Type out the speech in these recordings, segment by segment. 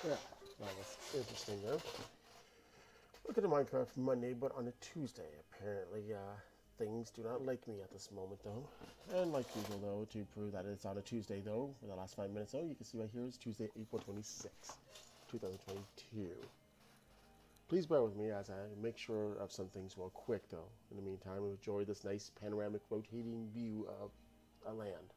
Yeah, that was interesting though. Look at the Minecraft Monday, but on a Tuesday. Apparently, things do not like me at this moment though. And like usual though, to prove that it's on a Tuesday though, for the last 5 minutes though, you can see right here is Tuesday, April 26th, 2022. Please bear with me as I make sure of some things real quick though. In the meantime, enjoy this nice panoramic rotating view of a land.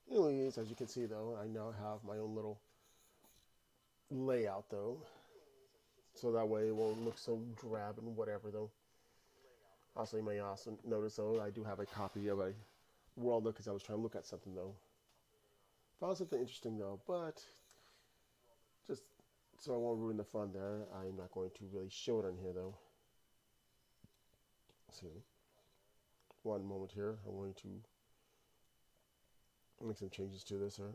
Anyways, as you can see though, I now have my own little layout though, so that way it won't look so drab and whatever though. Also, you may also notice though, I do have a copy of a world though, because I was trying to look at something though. Found something interesting though, but just so I won't ruin the fun there, I'm not going to really show it on here though. See, one moment here, I'm going to make some changes to this here.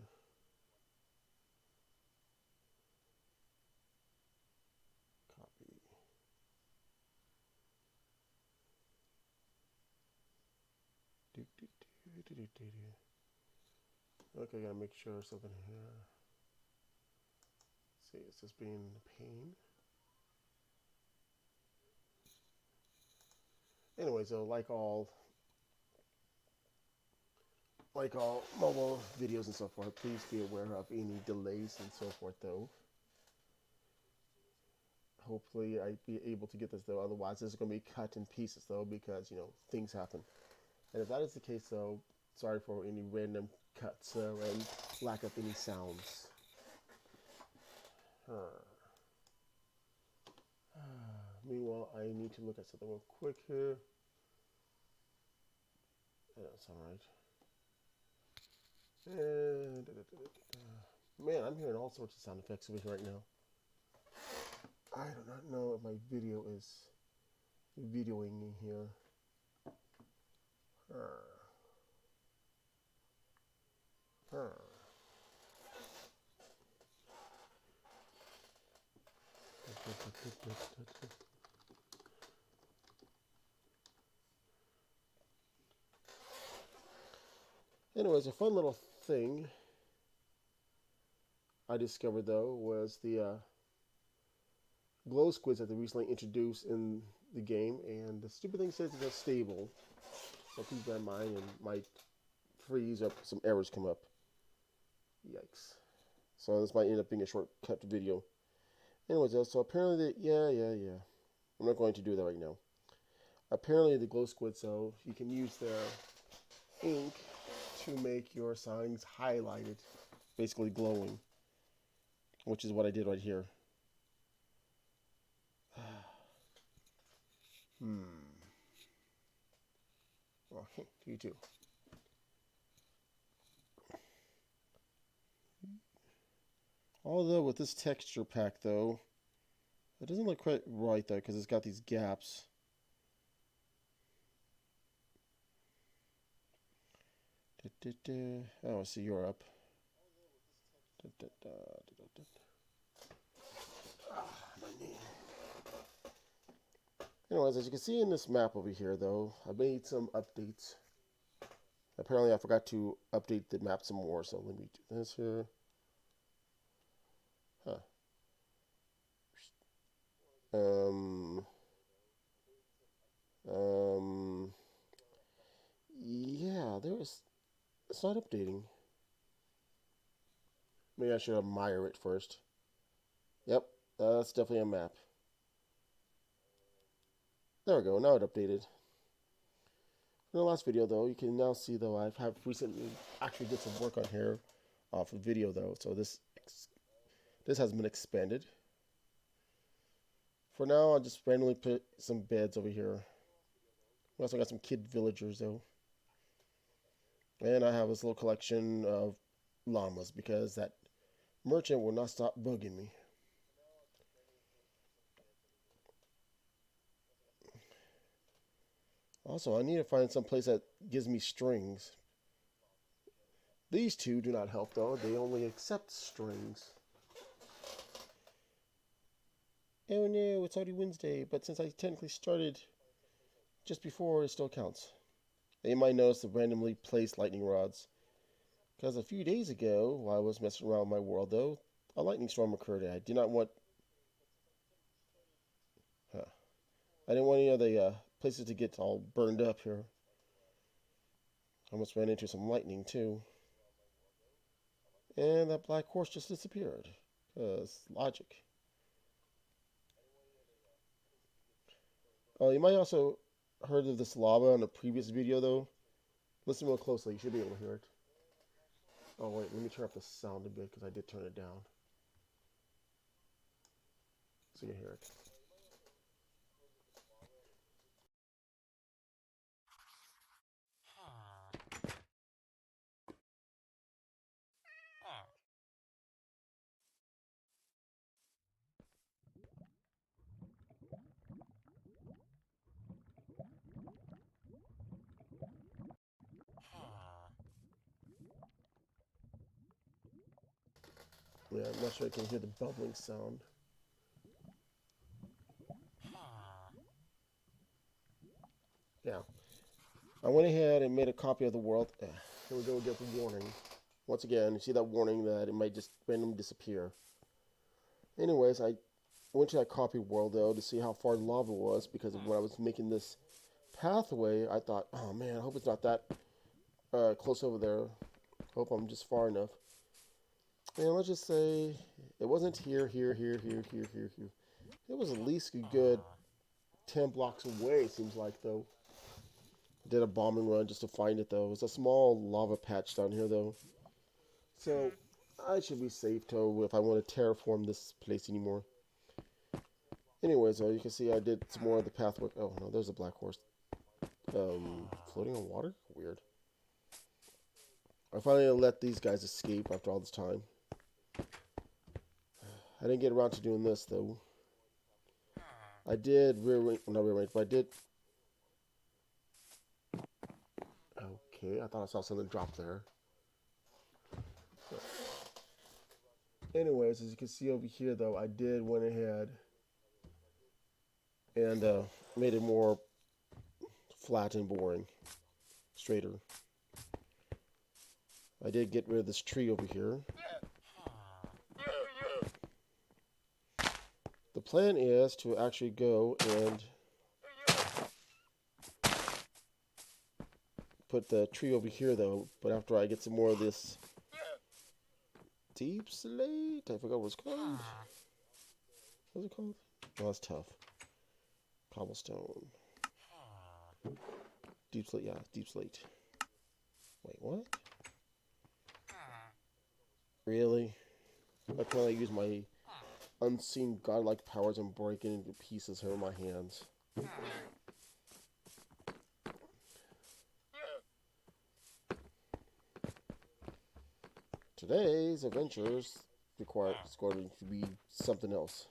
Copy. Do, do, do, do, do, do, do. Okay, gotta make sure something here. See, it's just being a pain. Anyway, so like all mobile videos and so forth, please be aware of any delays and so forth though. Hopefully I be able to get this though, otherwise this is going to be cut in pieces though, because things happen. And if that is the case though, sorry for any random cuts and lack of any sounds. Huh. Meanwhile, I need to look at something real quick here. That's alright. Man, I'm hearing all sorts of sound effects over here right now. I do not know if my video is videoing me here. Huh. Huh. Anyways, a fun little thing I discovered though was the glow squids that they recently introduced in the game, and the stupid thing says it's stable. So please bear in mind, and might freeze up, some errors come up. Yikes! So this might end up being a shortcut video. Anyways, so apparently, yeah. I'm not going to do that right now. Apparently, the glow squid, so you can use their ink to make your signs highlighted, basically glowing, which is what I did right here. Well, you too. Although with this texture pack though, it doesn't look quite right though, because it's got these gaps. Oh, I see you're up. Anyways, as you can see in this map over here though, I made some updates. Apparently I forgot to update the map some more, so let me do this here. Huh. Um, um, yeah, it's not updating. Maybe I should admire it first. Yep, that's definitely a map. There we go, now it updated. In the last video though, you can now see though I have recently actually did some work on here off of video though, so this has been expanded. For now, I'll just randomly put some beds over here. We also got some kid villagers though. And I have this little collection of llamas because that merchant will not stop bugging me. Also, I need to find some place that gives me strings. These two do not help though. They only accept strings. Oh no, it's already Wednesday, but since I technically started just before, it still counts. You might notice the randomly placed lightning rods. Because a few days ago, while I was messing around with my world though, a lightning storm occurred and I did not want... Huh. I didn't want any of the places to get all burned up here. I almost ran into some lightning too. And that black horse just disappeared. Because logic. Oh, you might also heard of this lava in a previous video though. Listen real closely, you should be able to hear it. Oh wait, let me turn up the sound a bit because I did turn it down. So you can hear it. Yeah, I'm not sure I can hear the bubbling sound. Yeah. I went ahead and made a copy of the world. Here we go again for warning. Once again, you see that warning that it might just randomly disappear. Anyways, I went to that copy world though to see how far the lava was because when I was making this pathway, I thought, oh man, I hope it's not that close over there. Hope I'm just far enough. And let's just say it wasn't here. It was at least a good 10 blocks away, it seems like, though. Did a bombing run just to find it, though. It's a small lava patch down here, though. So, I should be safe, though, if I want to terraform this place anymore. Anyways, you can see I did some more of the pathway. Oh, no, there's a black horse. Floating on water? Weird. I finally let these guys escape after all this time. I didn't get around to doing this, though. I did not rearrange, but I did... Okay, I thought I saw something drop there. Anyways, as you can see over here, though, I did went ahead and made it more flat and boring. Straighter. I did get rid of this tree over here. The plan is to actually go and put the tree over here, though, but after I get some more of this deep slate, I forgot what it's called. What's it called? Oh, that's tough. Cobblestone. Deep slate, yeah, deep slate. Wait, what? Really? I can only use my unseen godlike powers and break it into pieces here in my hands. Today's adventures require going to be something else.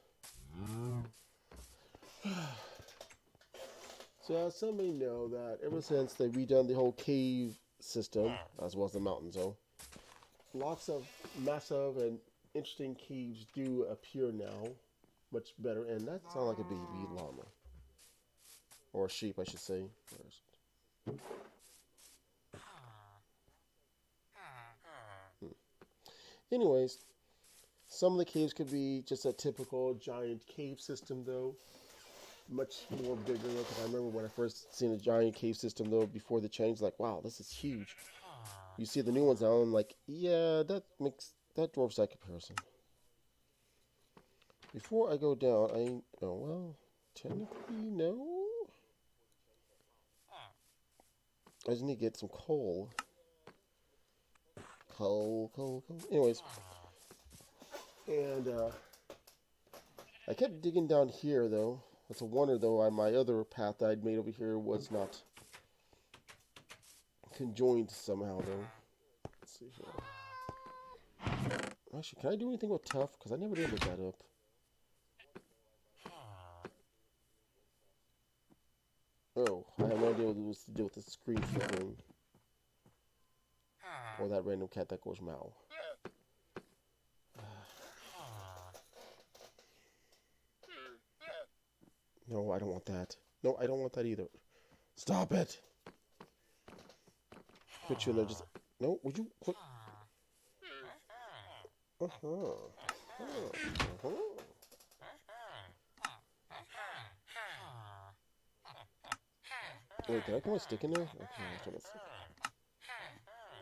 So as some may know that ever since they've redone the whole cave system, as well as the mountain zone, lots of massive and interesting caves do appear now, much better, and that sounds like a baby llama. Or a sheep, I should say. Anyways, some of the caves could be just a typical giant cave system, though. Much more bigger, because I remember when I first seen a giant cave system, though, before the change, like, wow, this is huge. You see the new ones now, and I'm like, yeah, that dwarfs that comparison. Before I go down, technically, no. I just need to get some coal. Coal. Anyways. And, I kept digging down here, though. It's a wonder, though, my other path that I'd made over here was not conjoined somehow, though. Let's see here. Actually, can I do anything with tough? Because I never did look that up. Oh, I have no idea what it was to do with the screen flickering. Or that random cat that goes meow. No, I don't want that. No, I don't want that either. Stop it! Put you in there just... No, would you quit? Wait, did I put my stick in there? Okay, I'm trying to see.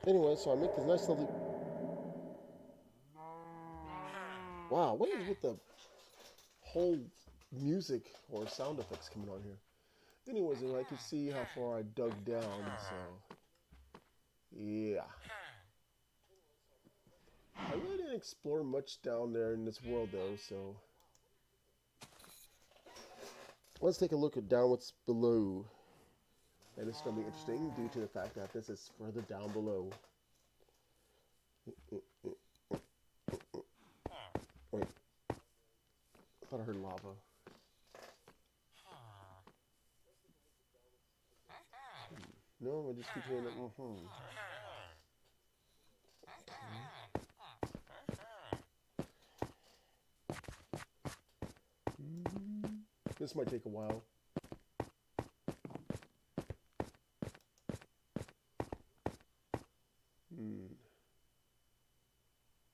Anyway, so I make this nice lovely... Wow, what is with the whole music or sound effects coming on here? Anyways, I can see how far I dug down, so... Yeah. I really didn't explore much down there in this world, though, so... Let's take a look at down what's below. And it's going to be interesting due to the fact that this is further down below. Wait. I thought I heard lava. No, I just keep hearing it. This might take a while.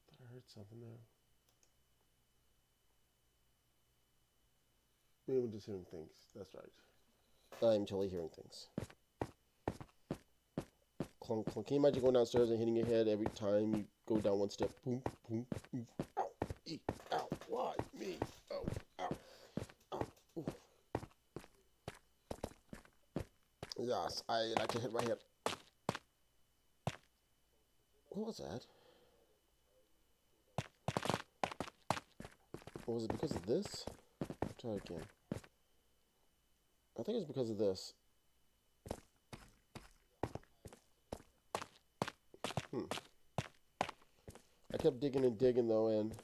Thought I heard something there. Maybe I'm just hearing things. That's right. I'm totally hearing things. Clunk, clunk. Can you imagine going downstairs and hitting your head every time you go down one step? Boom, boom, boom. Ow, eek, ow, why me? Oh, ow, ow. Ooh. Yes, I like to hit my head. What was that? Was it because of this? Try again. I think it's because of this. I kept digging and digging though, and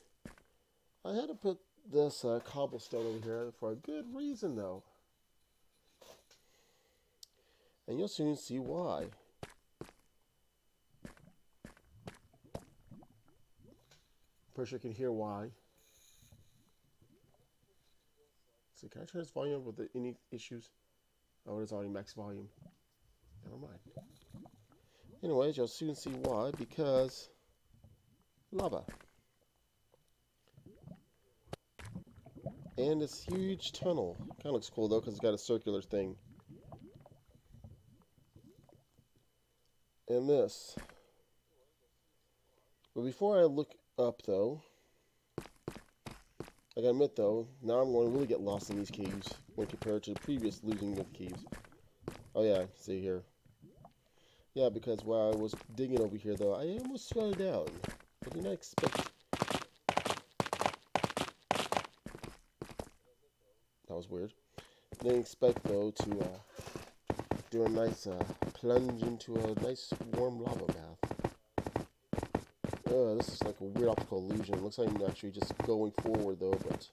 I had to put this cobblestone over here for a good reason though. And you'll soon see why. Pretty sure you can hear why. So can I turn this volume up with any issues? Oh, it's already max volume. Never mind. Anyways, you'll soon see why, because lava. And this huge tunnel. Kind of looks cool though, because it's got a circular thing. And this. But before I look up though, I gotta admit though, now I'm going to really get lost in these caves when compared to the previous losing of caves. Oh yeah, see here. Yeah, because while I was digging over here though, I almost fell down. I did not expect... That was weird. I didn't expect though to do a nice plunge into a nice warm lava bath. This is like a weird optical illusion. It looks like I'm actually just going forward though, but...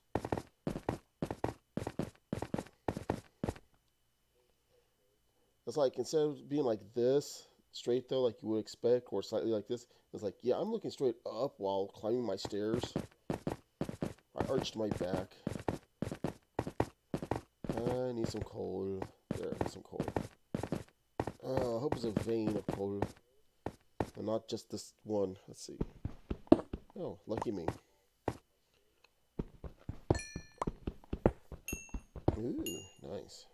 It's like, instead of being like this, straight though, like you would expect, or slightly like this, it's like, yeah, I'm looking straight up while climbing my stairs. I arched my back. I need some coal. There, I need some coal. I hope it's a vein of coal. And not just this one. Let's see. Oh, lucky me. Ooh, nice.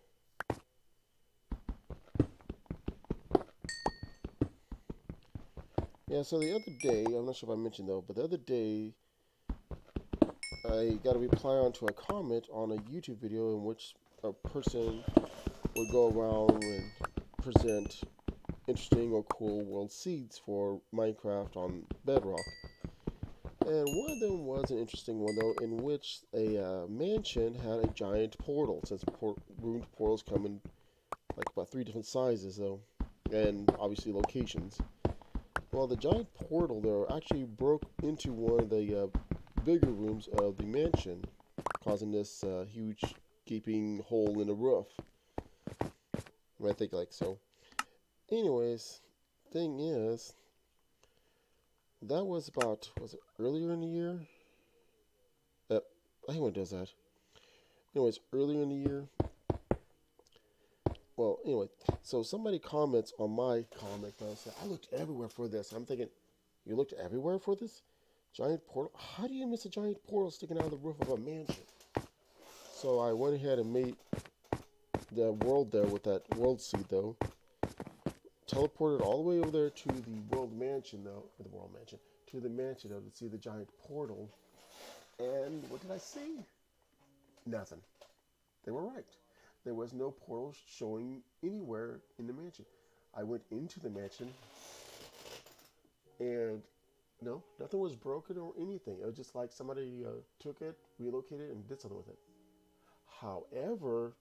Yeah, so the other day, I'm not sure if I mentioned though, but the other day, I got a reply onto a comment on a YouTube video in which a person would go around and present interesting or cool world seeds for Minecraft on Bedrock. And one of them was an interesting one though, in which a mansion had a giant portal, since ruined portals come in like about 3 different sizes though, and obviously locations. Well, the giant portal there actually broke into one of the bigger rooms of the mansion, causing this huge gaping hole in the roof. I think like so. Anyways, thing is, That was about, was it earlier in the year? I think what does that. Anyways, earlier in the year, well, anyway, so somebody comments on my comment and said, I looked everywhere for this. I'm thinking, you looked everywhere for this? Giant portal? How do you miss a giant portal sticking out of the roof of a mansion? So I went ahead and made the world there with that world seed, though. Teleported all the way over there to the world mansion, though, or the world mansion, to the mansion, though, to see the giant portal. And what did I see? Nothing. They were right. There was no portal showing anywhere in the mansion. I went into the mansion, and no, nothing was broken or anything. It was just like somebody took it, relocated, and did something with it. However,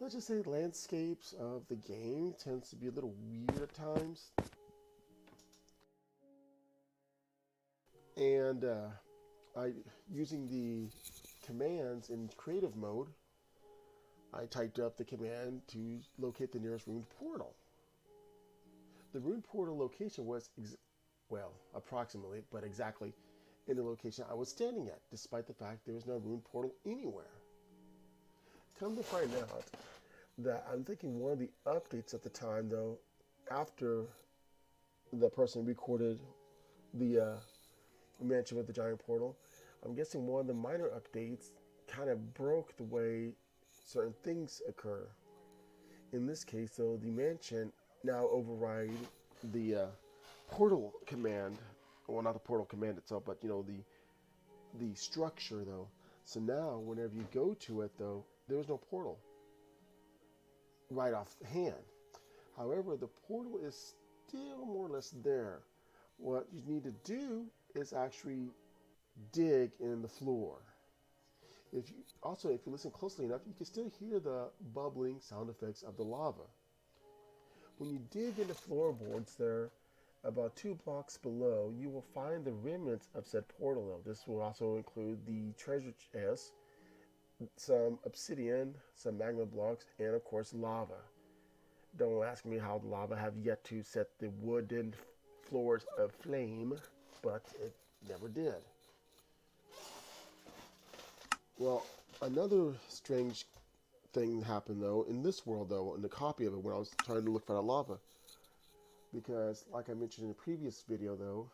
let's just say landscapes of the game tends to be a little weird at times, and I using the commands in creative mode, I typed up the command to locate the nearest ruined portal. The ruined portal location was well, approximately, but exactly in the location I was standing at, despite the fact there was no ruined portal anywhere. Come to find out that I'm thinking one of the updates at the time, though, after the person recorded the mention with the giant portal, I'm guessing one of the minor updates kind of broke the way certain things occur. In this case, though, the mansion now override the portal command. Well, not the portal command itself, but the structure, though. So now, whenever you go to it, though, there's no portal right off hand. However, the portal is still more or less there. What you need to do is actually dig in the floor. If you listen closely enough, you can still hear the bubbling sound effects of the lava. When you dig in the floorboards there, about 2 blocks below, you will find the remnants of said portal. This will also include the treasure chest, some obsidian, some magma blocks, and of course lava. Don't ask me how the lava have yet to set the wooden floors aflame, but it never did. Well, another strange thing happened though in this world though, in the copy of it when I was trying to look for the lava. Because like I mentioned in the previous video though,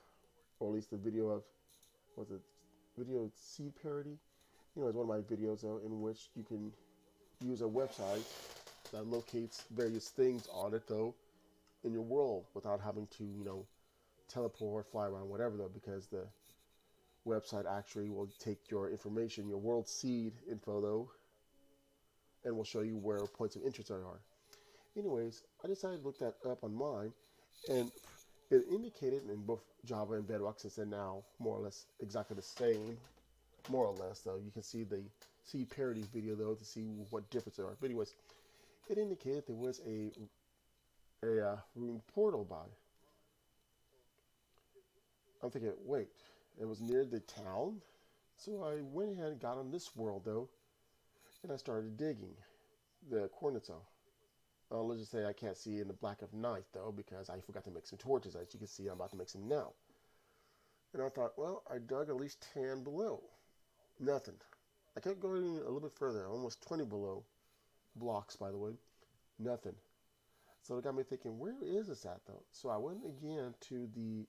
or at least the video of was it video seed parody? It's one of my videos though in which you can use a website that locates various things on it though in your world without having to, teleport, fly around, whatever though, because the website actually will take your information, your world seed info though, and will show you where points of interest there are. Anyways, I decided to look that up on mine, and it indicated in both Java and Bedrock, since they're now more or less exactly the same, more or less though. You can see the seed parody video though to see what difference there are. But anyways, it indicated there was a room portal by. I'm thinking, wait, it was near the town? So I went ahead and got on this world though, and I started digging the coordinates though. Let's just say I can't see in the black of night though, because I forgot to make some torches. As you can see, I'm about to make some now. And I thought, well, I dug at least 10 below. Nothing. I kept going a little bit further, almost 20 below blocks, by the way. Nothing. So it got me thinking, where is this at though? So I went again to the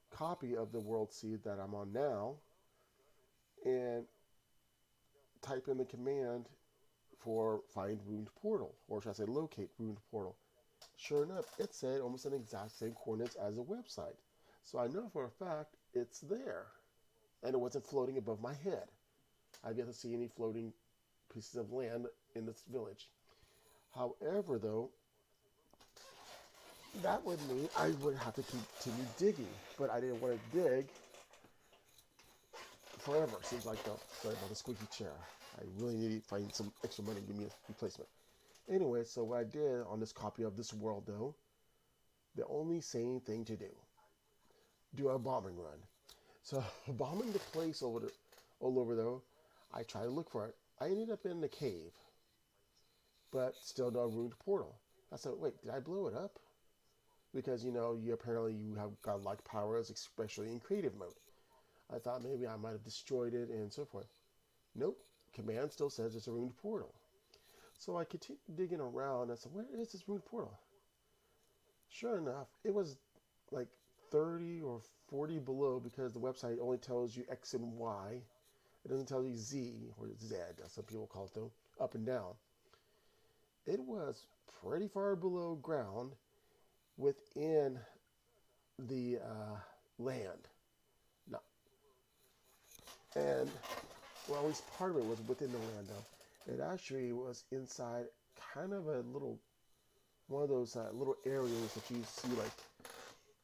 copy of the world seed that I'm on now and type in the command for find ruined portal, or should I say locate ruined portal. Sure enough, it said almost an exact same coordinates as a website. So I know for a fact it's there. And it wasn't floating above my head. I've yet to see any floating pieces of land in this village. However, though, that would mean I would have to continue digging. But I didn't want to dig forever. Seems like the, sorry about the squeaky chair. I really need to find some extra money to give me a replacement. Anyway, so what I did on this copy of this world, though, the only sane thing to do a bombing run. So bombing the place all over though, I tried to look for it. I ended up in the cave, but still no ruined portal. I said, wait, did I blow it up? because you apparently you have godlike powers, especially in creative mode. I thought maybe I might have destroyed it and so forth. Nope. Command still says it's a ruined portal. So I continued digging around. And I said, where is this ruined portal? Sure enough, it was like 30 or 40 below because the website only tells you X and Y. It doesn't tell you Z or Z, as some people call it though, up and down. It was pretty far below ground within the land. No, and well, at least part of it was within the land though. It actually was inside kind of a little one of those little areas that you see like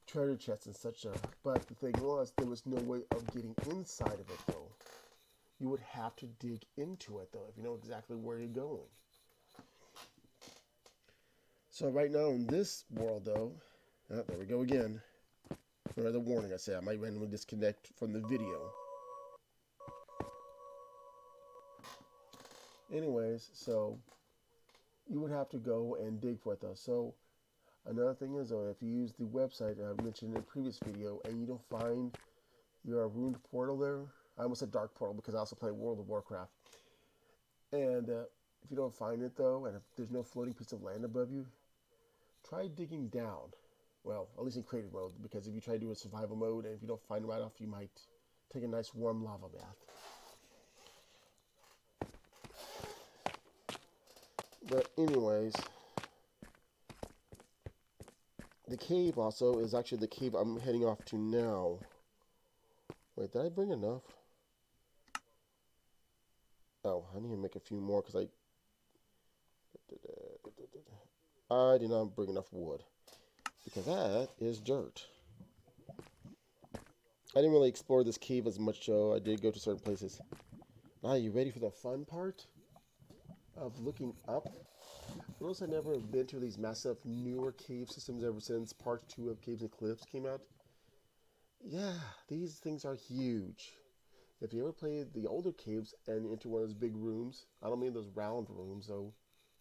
treasure chests and such. But the thing was, there was no way of getting inside of it though. You would have to dig into it though if you know exactly where you're going. So right now in this world though, there we go again. Or the warning I say I might randomly disconnect from the video. Anyways, so you would have to go and dig for it though. So another thing is though, if you use the website I mentioned in a previous video and you don't find your ruined portal there, I almost said dark portal because I also play World of Warcraft. And if you don't find it though, and if there's no floating piece of land above you, try digging down. Well, at least in creative mode, because if you try to do a survival mode and if you don't find it right off, you might take a nice warm lava bath. But anyways, the cave also is actually the cave I'm heading off to now. Wait, did I bring enough? Oh, I need to make a few more because I did not bring enough wood. Because that is dirt. I didn't really explore this cave as much, so I did go to certain places. Now, you ready for the fun part of looking up? For those I've never been to these massive newer cave systems ever since part 2 of Caves and Cliffs came out. Yeah, these things are huge. If you ever played the older caves and into one of those big rooms, I don't mean those round rooms though,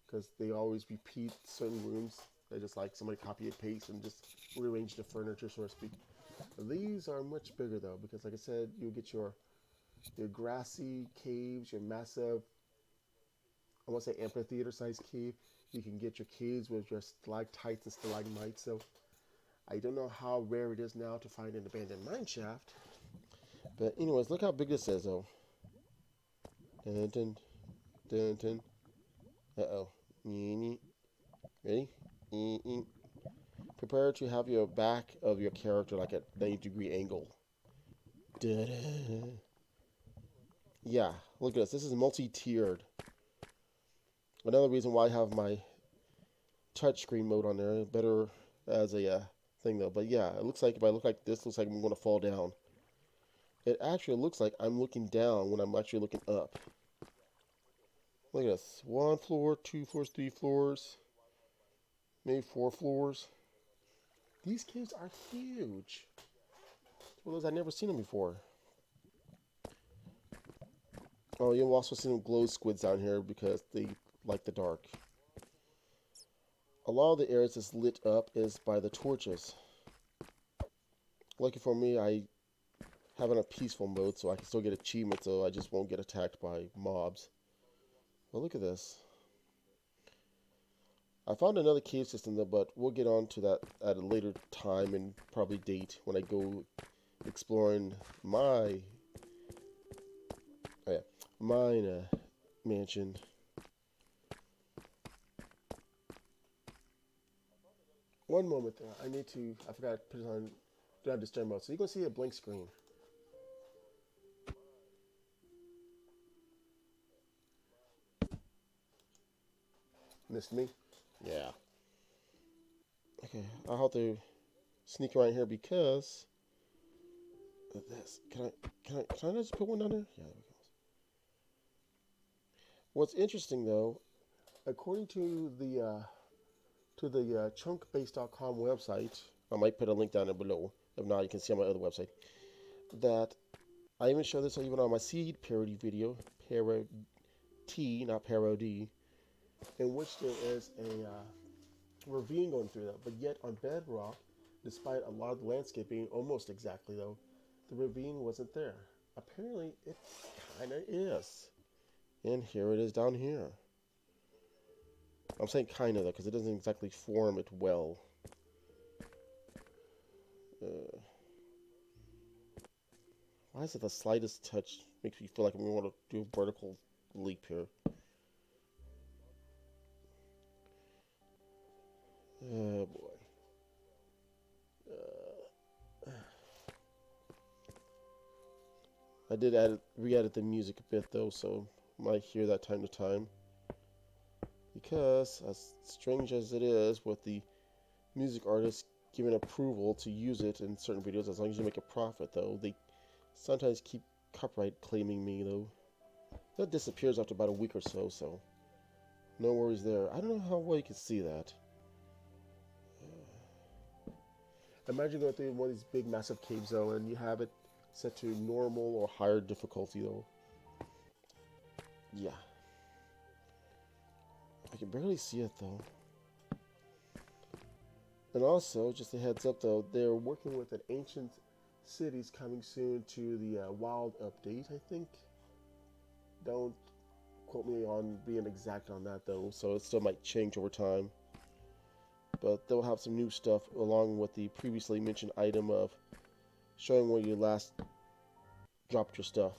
because they always repeat certain rooms. They just like somebody copy and paste and just rearrange the furniture, so to speak. These are much bigger though, because like I said, you'll get your grassy caves, your massive, I want to say amphitheater-sized cave. You can get your caves with your stalactites and stalagmites. So I don't know how rare it is now to find an abandoned mine shaft. But anyways, look how big this is though. Dun dun dun dun. Uh-oh. Ready? Prepare to have your back of your character like at 90-degree angle. Da-da. Yeah, look at this. This is multi-tiered. Another reason why I have my touchscreen mode on there. Better as a thing though. But yeah, it looks like if I look like this, it looks like I'm going to fall down. It actually looks like I'm looking down when I'm actually looking up. Look at this. 1 floor, 2 floors, 3 floors, maybe 4 floors. These caves are huge. Well, those I've never seen them before. Oh, you'll also see them glow squids down here because they like the dark. A lot of the areas that's lit up is by the torches. Lucky for me, I have it on a peaceful mode so I can still get achievements so I just won't get attacked by mobs. But look at this. I found another cave system though, but we'll get on to that at a later time and probably date when I go exploring my mine mansion. One moment though, I forgot to put it on do not disturb mode. So you're gonna see a blank screen. Missed me? Yeah. Okay, I'll have to sneak around here because of this. Can I just put one down there? Yeah, there we go. What's interesting though, according to the chunkbase.com website, I might put a link down there below. If not, you can see on my other website. That I even show this even on my seed parody video, parody, not parody, in which there is ravine going through that. But yet on Bedrock, despite a lot of the landscape being almost exactly though, the ravine wasn't there. Apparently, it kind of is. And here it is down here. I'm saying kind of though, because it doesn't exactly form it well. Uh, why is it the slightest touch makes me feel like we want to do a vertical leap here? Oh boy. I did re-edit the music a bit though, so you might hear that time to time. Because, as strange as it is, with the music artists giving approval to use it in certain videos, as long as you make a profit though, they sometimes keep copyright claiming me though. That disappears after about a week or so, so no worries there. I don't know how well you can see that. Imagine going through one of these big massive caves though, and you have it set to normal or higher difficulty though. Yeah. I can barely see it though. And also, just a heads up though, they're working with an ancient cities coming soon to the wild update, I think. Don't quote me on being exact on that though, so it still might change over time. But they'll have some new stuff along with the previously mentioned item of showing where you last dropped your stuff.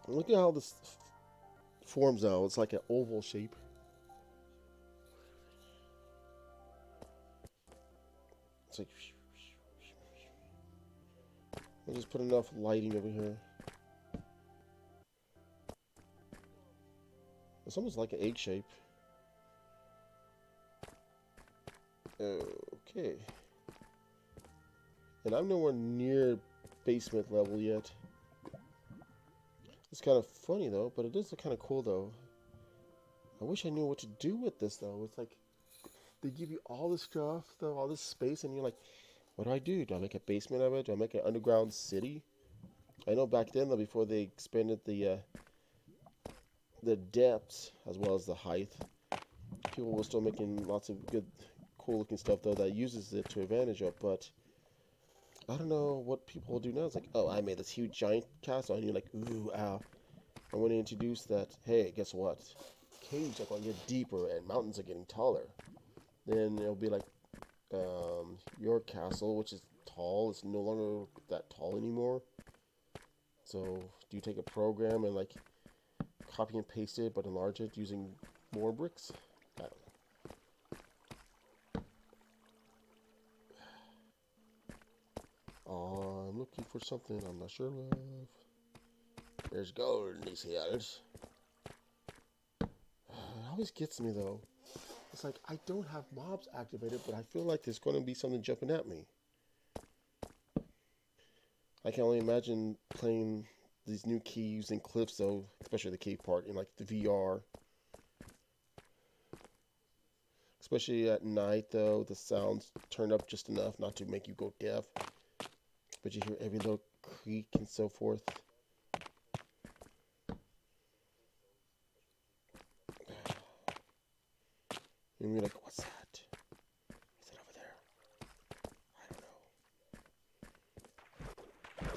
And look at how this forms now. It's like an oval shape. It's like I'll just put enough lighting over here. It's almost like an egg shape. Okay. And I'm nowhere near basement level yet. It's kind of funny though, but it does look kind of cool though. I wish I knew what to do with this though. It's like they give you all this stuff though, all this space, and you're like, what do I do? Do I make a basement of it? Do I make an underground city? I know back then though, before they expanded the depths as well as the height, people were still making lots of good, cool looking stuff though that uses it to advantage of. But I don't know what people will do now. It's like, oh, I made this huge giant castle, and you're like, ooh, ow. And when they introduce that, hey, guess what? Caves are going to get deeper and mountains are getting taller. Then it'll be like, your castle, which is tall, is no longer that tall anymore. So do you take a program and like copy and paste it, but enlarge it using more bricks? I don't know. Oh, I'm looking for something I'm not sure of. There's gold in these hills. It always gets me though. It's like I don't have mobs activated, but I feel like there's going to be something jumping at me. I can only imagine playing these new keys and cliffs though, especially the cave part in like the VR. Especially at night though, the sounds turn up just enough not to make you go deaf. But you hear every little creak and so forth. And you're like, what's that? Is it over there? I don't know.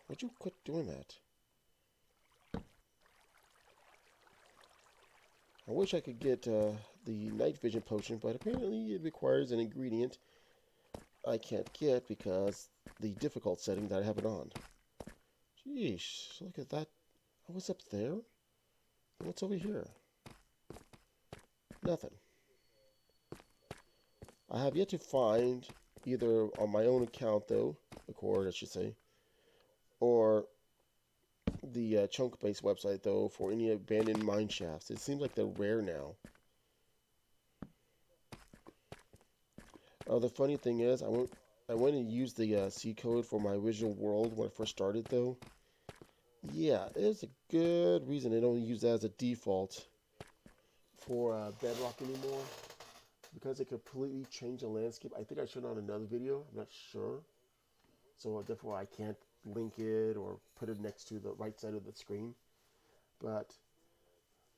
Would you quit doing that? I wish I could get the night vision potion, but apparently it requires an ingredient I can't get because the difficult setting that I have it on. Sheesh, look at that. What's up there? What's over here? Nothing. I have yet to find, either on my own account though, Accord I should say, or the chunk-based website though, for any abandoned mine shafts. It seems like they're rare now. The funny thing is, I went and used the C code for my original world when I first started though. Yeah, there's a good reason they don't use that as a default for Bedrock anymore, because it completely changed the landscape. I think I showed on another video, I'm not sure. So therefore I can't link it or put it next to the right side of the screen. But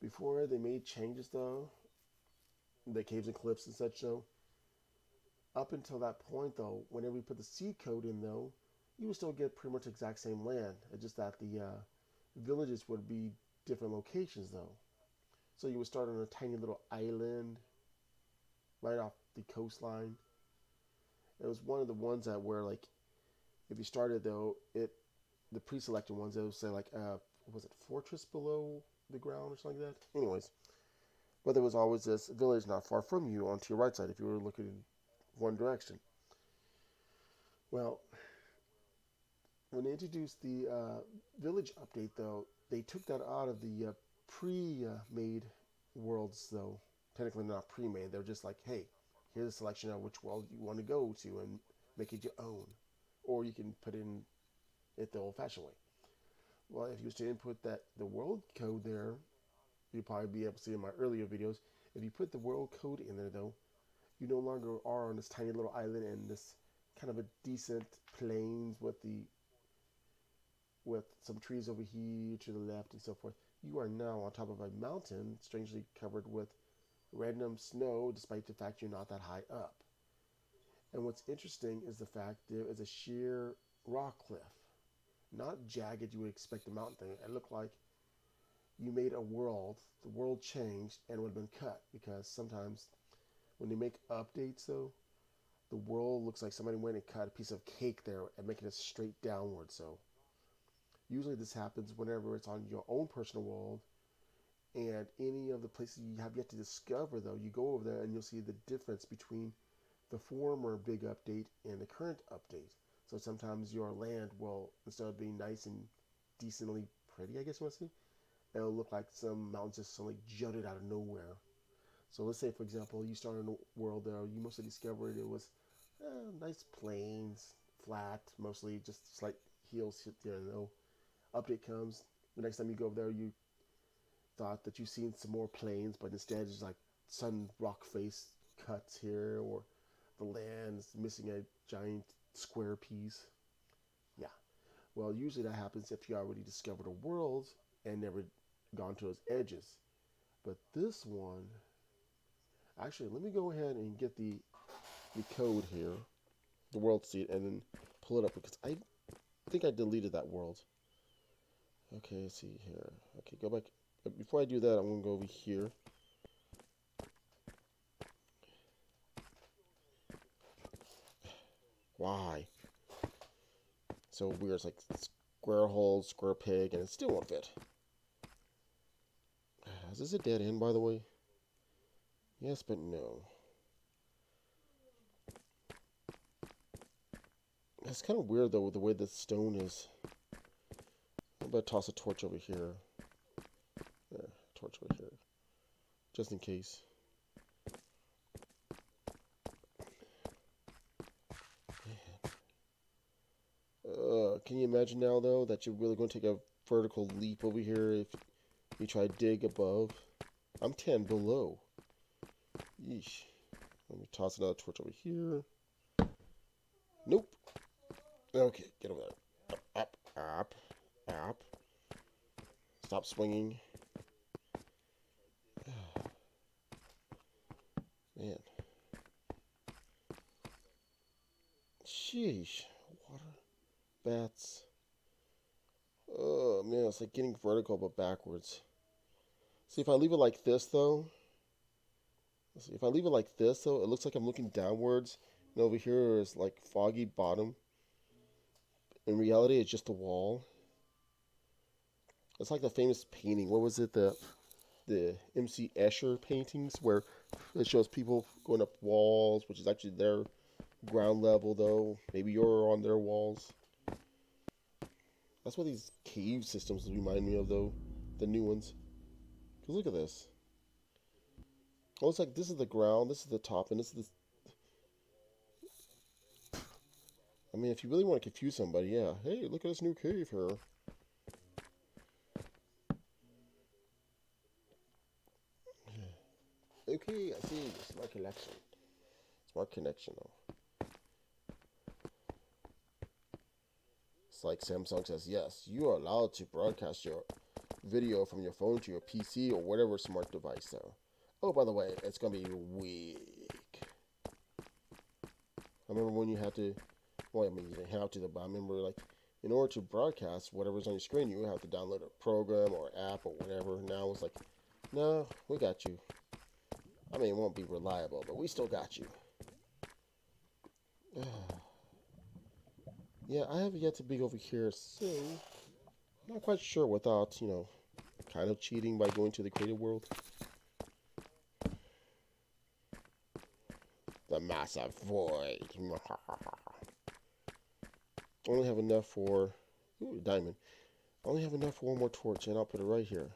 Before they made changes though, the caves and cliffs and such though, up until that point though, whenever you put the seed code in though, you would still get pretty much the exact same land. It's just that the villages would be different locations though. So you would start on a tiny little island right off the coastline. It was one of the ones that where like if you started though, it the pre-selected ones it would say like was it fortress below the ground or something like that. Anyways, but there was always this village not far from you onto your right side if you were looking in one direction. Well, when they introduced the village update though, they took that out of the pre-made worlds though. Technically not pre-made. They're just like, hey, here's a selection of which world you want to go to and make it your own, or you can put in it the old-fashioned way. Well, if you was to input that the world code there, you'd probably be able to see in my earlier videos. If you put the world code in there though, you no longer are on this tiny little island and this kind of a decent plains with some trees over here to the left and so forth. You are now on top of a mountain, strangely covered with random snow, despite the fact you're not that high up. And what's interesting is the fact there is a sheer rock cliff, not jagged. You would expect a mountain thing. It looked like you made a world. The world changed and would have been cut because sometimes when they make updates, though, the world looks like somebody went and cut a piece of cake there and making it straight downward. So usually this happens whenever it's on your own personal world and any of the places you have yet to discover, though, you go over there and you'll see the difference between the former big update and the current update. So sometimes your land will, instead of being nice and decently pretty, I guess you want to say, it'll look like some mountains just suddenly jutted out of nowhere. So let's say, for example, you start in a world there, you mostly discovered it was nice plains, flat, mostly just slight hills here and there. Update comes, the next time you go over there, you thought that you've seen some more plains, but instead it's like sudden rock face cuts here, or the land's missing a giant square piece. Yeah. Well, usually that happens if you already discovered a world and never gone to its edges. But this one, actually, let me go ahead and get the code here, the world seed, and then pull it up because I think I deleted that world. Okay, let's see here. Okay, go back. But before I do that, I'm going to go over here. Why? So weird. It's like square hole, square peg, and it still won't fit. Is this a dead end, by the way? Yes, but no. It's kind of weird, though, with the way the stone is. I'm about to toss a torch over here. There, torch over here. Just in case. Can you imagine now, though, that you're really going to take a vertical leap over here if you try to dig above? I'm 10 below. Yeesh. Let me toss another torch over here. Nope. Okay, get over there. Up, up, up. Stop swinging. Man. Sheesh. Water. Bats. Oh, man, it's like getting vertical but backwards. See, if I leave it like this, though. See, if I leave it like this, though, it looks like I'm looking downwards. And over here is like foggy bottom. In reality, it's just a wall. It's like the famous painting. What was it? The MC Escher paintings where it shows people going up walls, which is actually their ground level, though. Maybe you're on their walls. That's what these cave systems remind me of, though. The new ones. Because look at this. Oh, it's like this is the ground, this is the top, and this is the... I mean, if you really want to confuse somebody, yeah. Hey, look at this new cave here. Okay, I see. Smart connection. Smart connection, though. It's like Samsung says, yes, you are allowed to broadcast your video from your phone to your PC or whatever smart device. So, oh, by the way, it's gonna be weak. I remember when you had to. Well, I mean, you didn't have to, but I remember like in order to broadcast whatever's on your screen, you would have to download a program or app or whatever. Now it's like, no, we got you. I mean, it won't be reliable, but we still got you. Yeah, I have yet to be over here, so I'm not quite sure without, kind of cheating by going to the creative world. The massive void. Only have enough for diamond. Only have enough for one more torch, and I'll put it right here.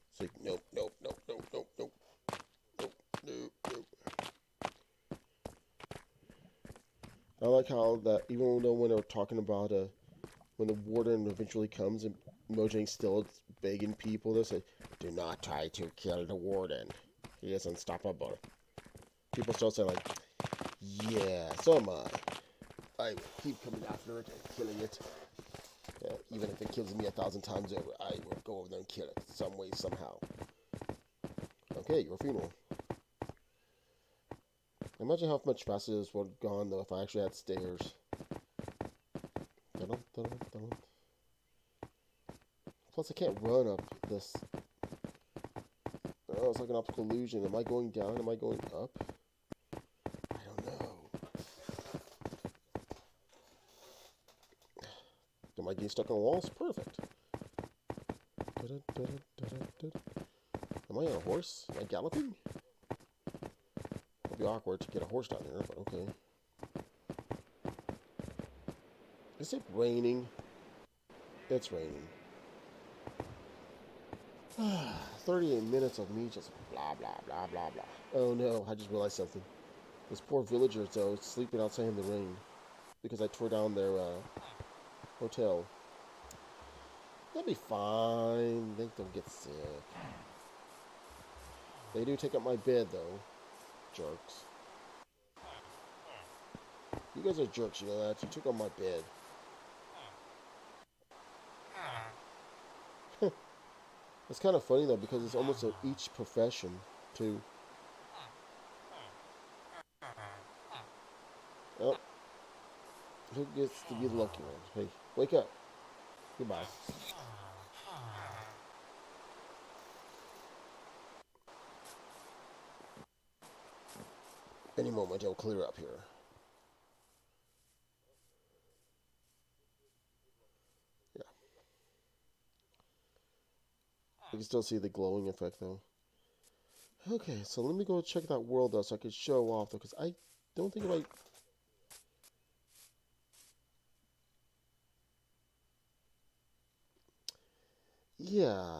It's like nope, nope, nope, nope, nope, nope, nope, nope, nope. I like how that even though when they were talking about when the warden eventually comes and Mojang still begging people to say, do not try to kill the warden. He is unstoppable. People still say like, yeah, so am I. I will keep coming after it and killing it. Even if it kills me 1,000 times over, I will go over there and kill it some way, somehow. Okay, your funeral. Imagine how much faster this would have gone though if I actually had stairs. Plus, I can't run up this. Oh, it's like an optical illusion. Am I going down? Am I going up? I don't know. Am I getting stuck on walls? Perfect. Am I on a horse? Am I galloping? It'll be awkward to get a horse down there, but okay. Is it raining? It's raining. 38 minutes of me just blah, blah, blah, blah, blah. Oh no, I just realized something. Those poor villagers, though, sleeping outside in the rain because I tore down their hotel. They'll be fine. They don't get sick. They do take up my bed, though. Jerks. You guys are jerks, you know that. You took up my bed. It's kind of funny, though, because it's almost each profession, too. Oh. Who gets to be the lucky one? Hey, wake up. Goodbye. Any moment it'll clear up here. Yeah. You can still see the glowing effect, though. Okay, so let me go check that world, though, so I can show off, though, because I don't think if I... Yeah,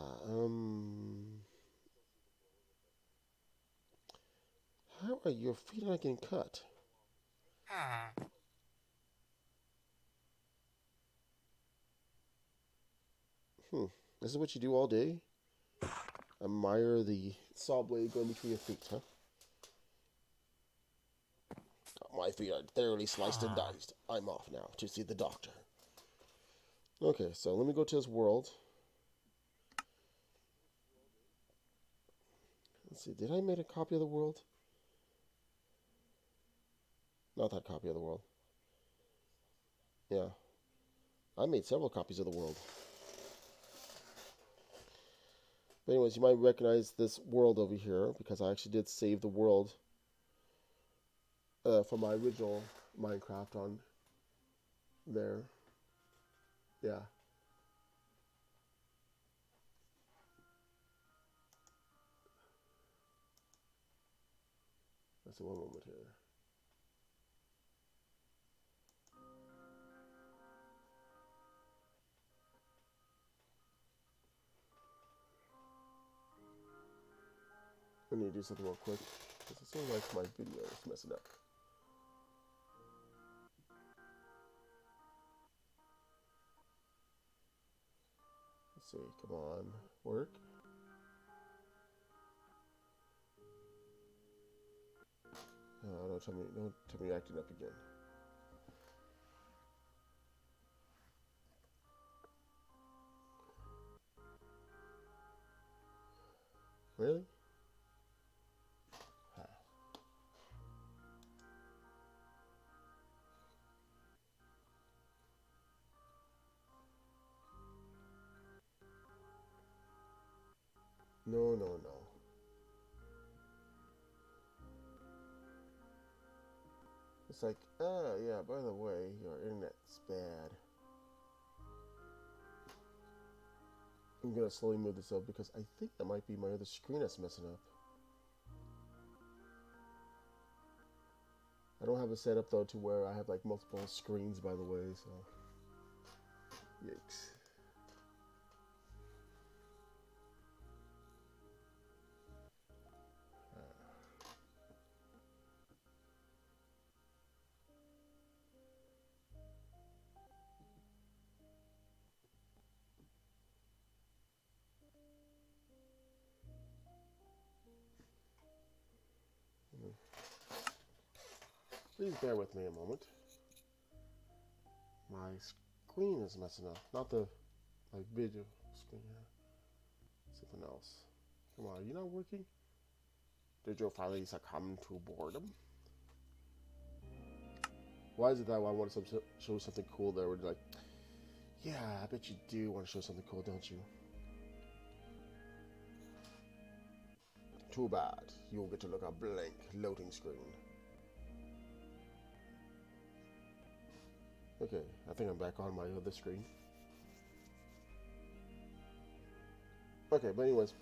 How are your feet not getting cut? This is what you do all day? Admire the saw blade going between your feet, huh? My feet are thoroughly sliced and diced. I'm off now to see the doctor. Okay, so let me go to this world. Let's see, did I make a copy of the world? Not that copy of the world. Yeah. I made several copies of the world. But anyways, you might recognize this world over here because I actually did save the world from my original Minecraft on there. Yeah. That's one moment here. I need to do something real quick because it seems like my video is messing up. Let's see, come on, work. don't tell me you're acting up again. Really? Huh. No, no, no. It's like, yeah, by the way, your internet's bad. I'm gonna slowly move this up because I think that might be my other screen that's messing up. I don't have it set up though to where I have like multiple screens, by the way, so yikes. Please bear with me a moment. My screen is messing up. Not the video screen. Something else. Come on, are you not working? Did you finally succumb to boredom? Why is it that I want to show something cool there? Where you're like, yeah, I bet you do want to show something cool, don't you? Too bad. You'll get to look at a blank loading screen. Okay, I think I'm back on my other screen. Okay, but anyways,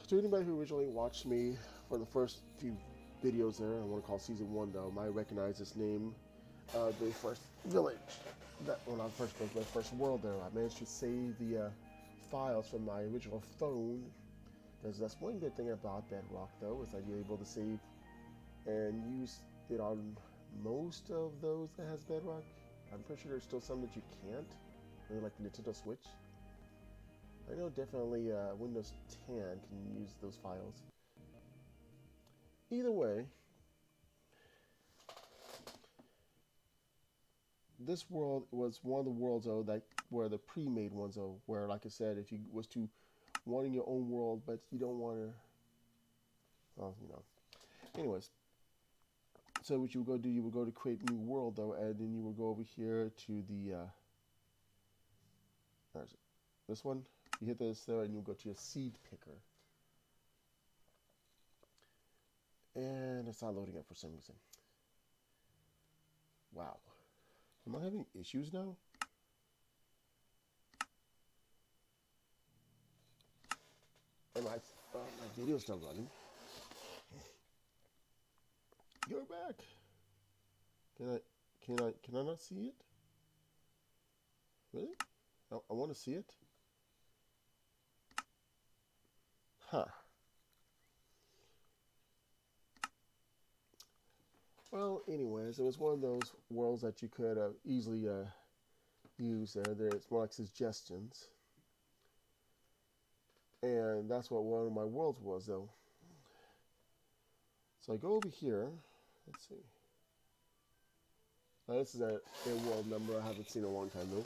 to anybody who originally watched me for the first few videos there, I want to call season 1 though, might recognize this name, the first village, not first village, but first world there. I managed to save the files from my original phone, because that's one good thing about Bedrock though, is that you're able to save and use it on most of those that has Bedrock. I'm pretty sure there's still some that you can't, like the Nintendo Switch. I know definitely Windows 10 can use those files. Either way, this world was one of the worlds though that were the pre-made ones though, where like I said, if you was to wanting your own world, but you don't want to, well, you know. Anyways, so what you would go do, you would go to create new world though, and then you would go over here to the, where is it? This one. You hit this there, and you go to your seed picker. And it's not loading up for some reason. Wow. Am I having issues now? And my video's still running. You're back. Can I not see it? Really? I want to see it. Huh. Well, anyways, it was one of those worlds that you could easily use there. There's more like suggestions. And that's what one of my worlds was, though. So I go over here. Let's see. Now, this is a world number I haven't seen in a long time, though.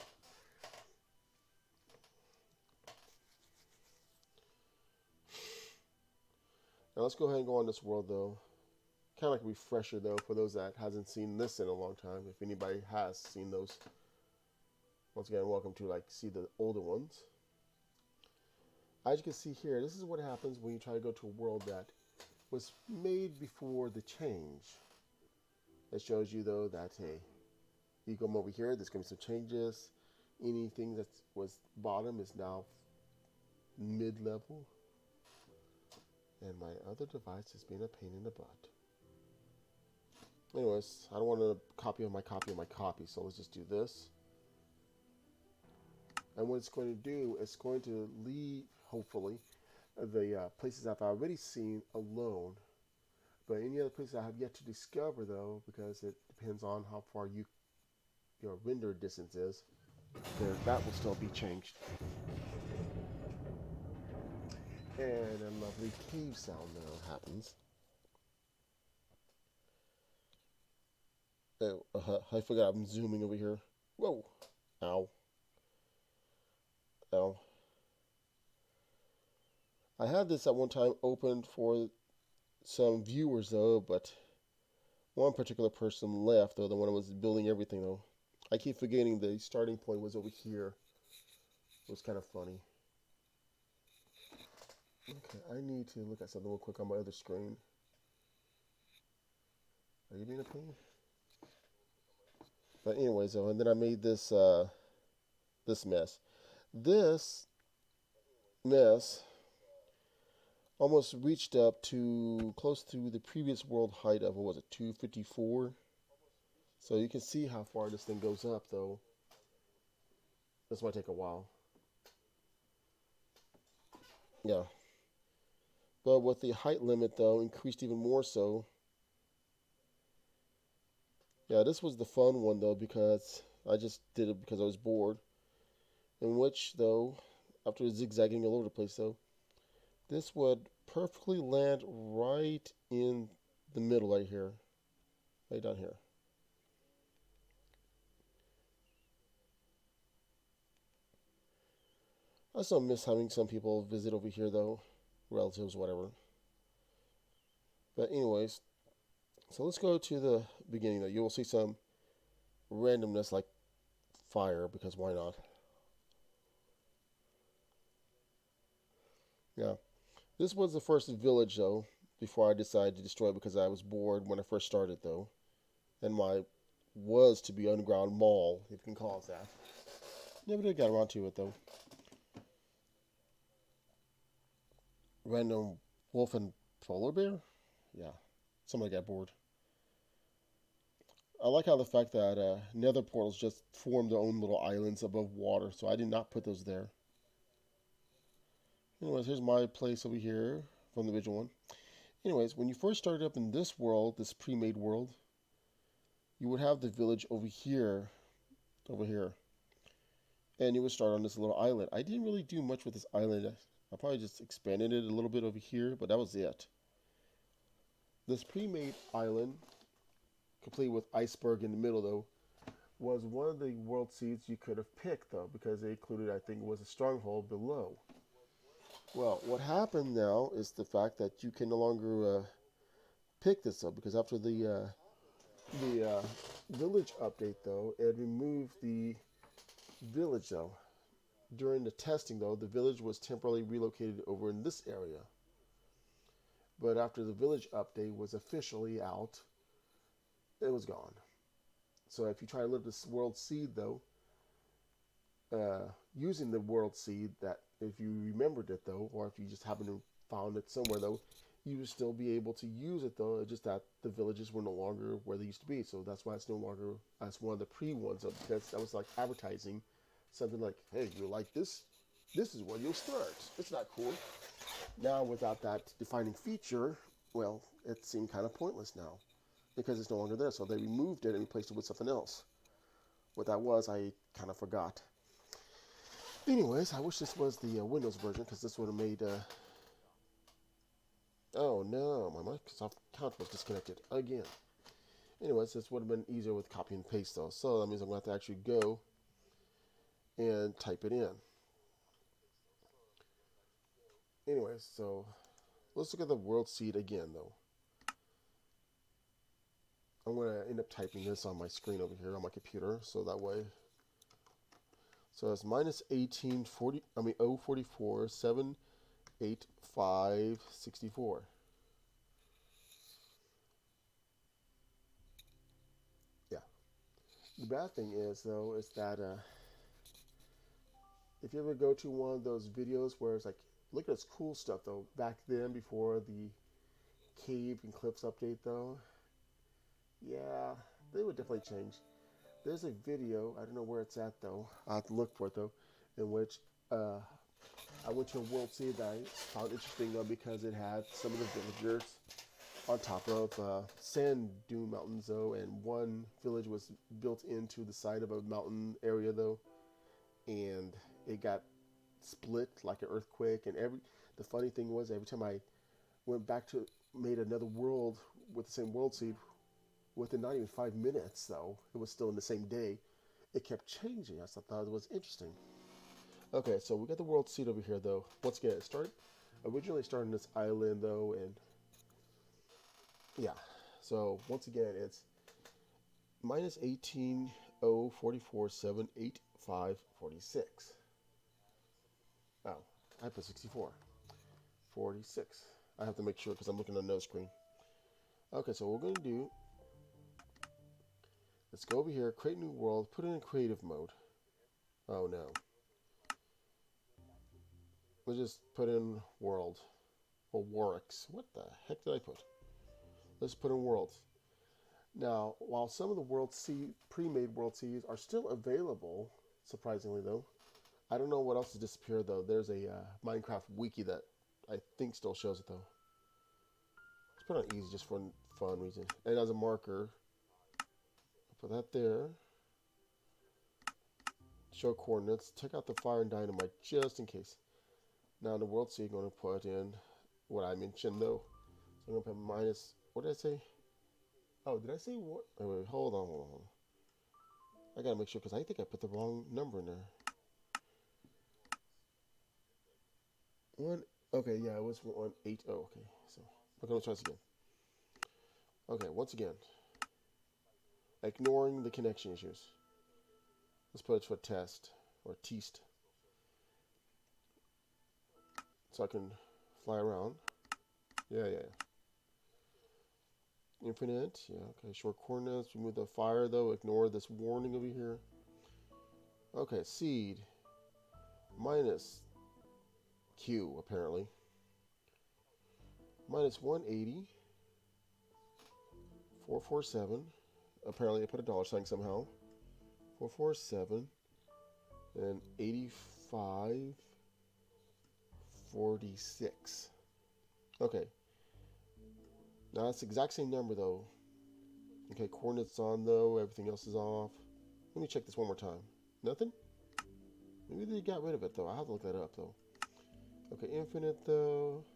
Now let's go ahead and go on this world, though. Kind of like a refresher, though, for those that hasn't seen this in a long time. If anybody has seen those, once again, welcome to see the older ones. As you can see here, this is what happens when you try to go to a world that was made before the change. It shows you, though, that, hey, you come over here, there's going to be some changes. Anything that was bottom is now mid-level. And my other device has been a pain in the butt. Anyways, I don't want to copy of my copy, so let's just do this. And what it's going to do, it's going to leave, hopefully, the places I've already seen alone. But any other places I have yet to discover, though, because it depends on how far your render distance is, that will still be changed. And a lovely cave sound now happens. Oh, I forgot I'm zooming over here. Whoa. Ow. Ow. I had this at one time opened for some viewers though, but one particular person left though, the one that was building everything though. I keep forgetting the starting point was over here. It was kind of funny. Okay, I need to look at something real quick on my other screen. Are you being a pain? But anyways though, and then I made this mess. This mess almost reached up to close to the previous world height of, what was it, 254? So you can see how far this thing goes up though. This might take a while. Yeah. But with the height limit though increased even more so. Yeah, this was the fun one though because I just did it because I was bored. In which though, after zigzagging all over the place though, this would perfectly land right in the middle right here. Right down here. I still miss having some people visit over here though. Relatives, whatever. But anyways, so let's go to the beginning though. You will see some randomness like fire because why not? Yeah. This was the first village though, before I decided to destroy it because I was bored when I first started though. And my was to be underground mall, if you can call it that. Never did get around to it though. Random wolf and polar bear? Yeah. Somebody got bored. I like how the fact that nether portals just form their own little islands above water, so I did not put those there. Anyways, here's my place over here from the original one. Anyways, when you first started up in this world, this pre-made world, you would have the village over here, and you would start on this little island. I didn't really do much with this island. I probably just expanded it a little bit over here, but that was it. This pre-made island, complete with iceberg in the middle, though, was one of the world seeds you could have picked, though, because they included, I think, it was a stronghold below. Well, what happened now is the fact that you can no longer pick this up because after the village update, though, it removed the village, though. During the testing, though, the village was temporarily relocated over in this area. But after the village update was officially out, it was gone. So if you try to live this world seed, though, using the world seed, that if you remembered it, though, or if you just happen to found it somewhere, though, you would still be able to use it, though. It's just that the villages were no longer where they used to be. So that's why it's no longer as one of the pre ones, because that was like advertising something like, hey, you like this? This is where you'll start. It's not cool. Now, without that defining feature, well, it seemed kind of pointless now because it's no longer there. So they removed it and replaced it with something else. What that was, I kind of forgot. Anyways, I wish this was the Windows version because this would have made. Oh no, my Microsoft account was disconnected again. Anyways, this would have been easier with copy and paste though. So that means I'm going to have to actually go and type it in. Anyways, so let's look at the world seed again though. I'm going to end up typing this on my screen over here on my computer, so that way. So it's minus 1840. I mean 044 785 64. Yeah. The bad thing is though is that if you ever go to one of those videos where it's like, look at this cool stuff though. Back then, before the cave and cliffs update though, yeah, they would definitely change. There's a video, I don't know where it's at though, I'll have to look for it though, in which I went to a World Series that I found interesting though because it had some of the villagers on top of sand dune mountains though, and one village was built into the side of a mountain area though, and it got split like an earthquake. And the funny thing was every time I went back to made another world with the same world seed, Within not even 5 minutes, though, it was still in the same day. It kept changing. I thought it was interesting. Okay, so we got the world seed over here, though. Once again, it started originally started in this island, though, and yeah. So once again, it's minus 18,044,785,46. Oh, I put 64. 46. I have to make sure because I'm looking at the no screen. Okay, so what we're going to do, let's go over here, create new world, put it in creative mode. Oh no. Let's just put in world. Or Warwick's. What the heck did I put? Let's put in worlds. Now, while some of the world C pre-made world Cs are still available, surprisingly though, I don't know what else has disappeared though. There's a Minecraft wiki that I think still shows it though. Let's put on easy just for fun reason. And as a marker, I'll put that there. Show coordinates. Check out the fire and dynamite just in case. Now in the world C, I'm going to put in what I mentioned though. So I'm going to put minus, what did I say? Oh, did I say what? Wait, hold on. I gotta make sure because I think I put the wrong number in there. One. Okay, yeah, it was 180. Okay, so okay, let's try this again. Okay, once again, ignoring the connection issues. Let's put it to a test or teast, so I can fly around. Yeah. Infinite. Yeah. Okay. Short coordinates. Remove the fire though. Ignore this warning over here. Okay. Seed. Minus Q apparently. Minus 180. 447. Apparently I put a dollar sign somehow. 447. And 8546. Okay. Now that's the exact same number though. Okay, coordinates on though, everything else is off. Let me check this one more time. Nothing? Maybe they got rid of it though. I'll have to look that up though. Okay, infinite though.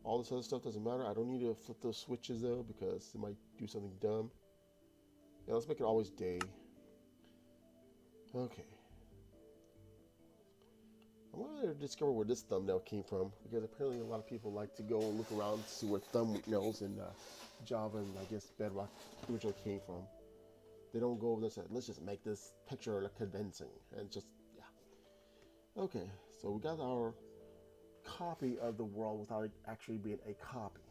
All this other stuff doesn't matter. I don't need to flip those switches though because it might do something dumb. Yeah, let's make it always day. Okay. I wanted to discover where this thumbnail came from because apparently a lot of people like to go and look around to see where thumbnails in Java and I guess Bedrock originally came from. They don't go over this and let's just make this picture convincing and just, yeah. Okay, so we got our copy of the world without it actually being a copy.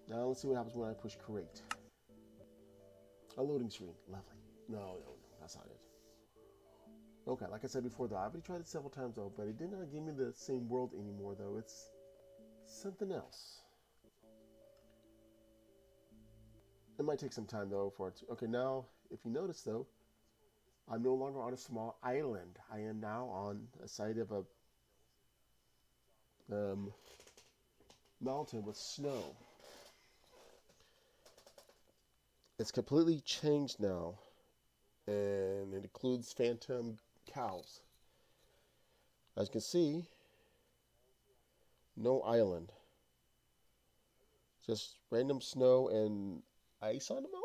Now let's see what happens when I push create. A loading screen, lovely. No, that's not it. Okay, like I said before though, I've already tried it several times though, but it did not give me the same world anymore though. It's something else. It might take some time though for it to... Okay, now, if you notice though, I'm no longer on a small island. I am now on a side of a mountain with snow. It's completely changed now, and it includes phantom cows. As you can see, no island. Just random snow and ice on the mountain?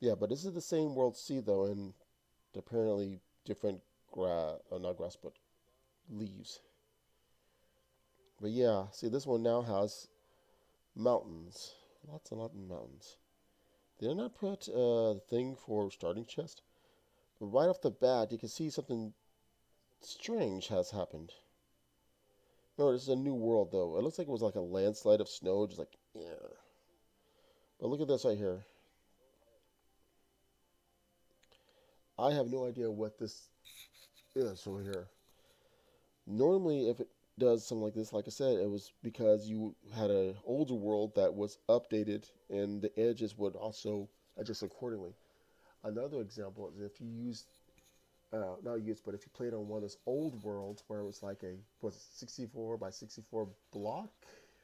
Yeah, but this is the same world C though, and apparently different not grass, but leaves. But yeah, see this one now has mountains. Lots and lots of mountains. Did I not put a thing for starting chest? But right off the bat, you can see something strange has happened. No, this is a new world though. It looks like it was like a landslide of snow, just like, yeah. But look at this right here. I have no idea what this is over here. Normally, if it does something like this, like I said, it was because you had an older world that was updated and the edges would also adjust accordingly. Another example is if you use, not use, but if you played on one of those old worlds where it was like a, was it 64 by 64 block,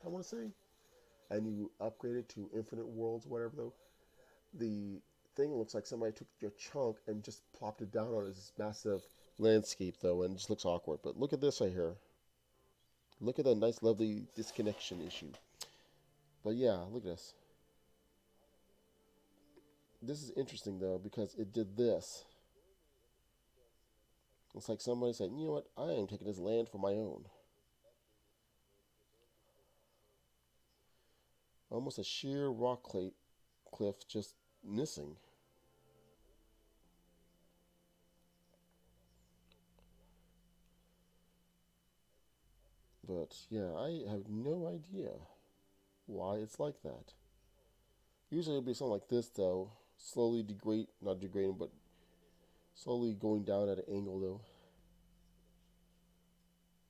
I want to say, and you upgrade it to infinite worlds, whatever though, the thing looks like somebody took your chunk and just plopped it down on this massive landscape though, and it just looks awkward. But look at this right here. Look at that nice, lovely disconnection issue. But yeah, look at this. This is interesting though because it did this. It's like somebody said, you know what? I am taking this land for my own. Almost a sheer cliff just missing. But yeah, I have no idea why it's like that. Usually it'd be something like this though, slowly degrade, not degrading, but slowly going down at an angle though.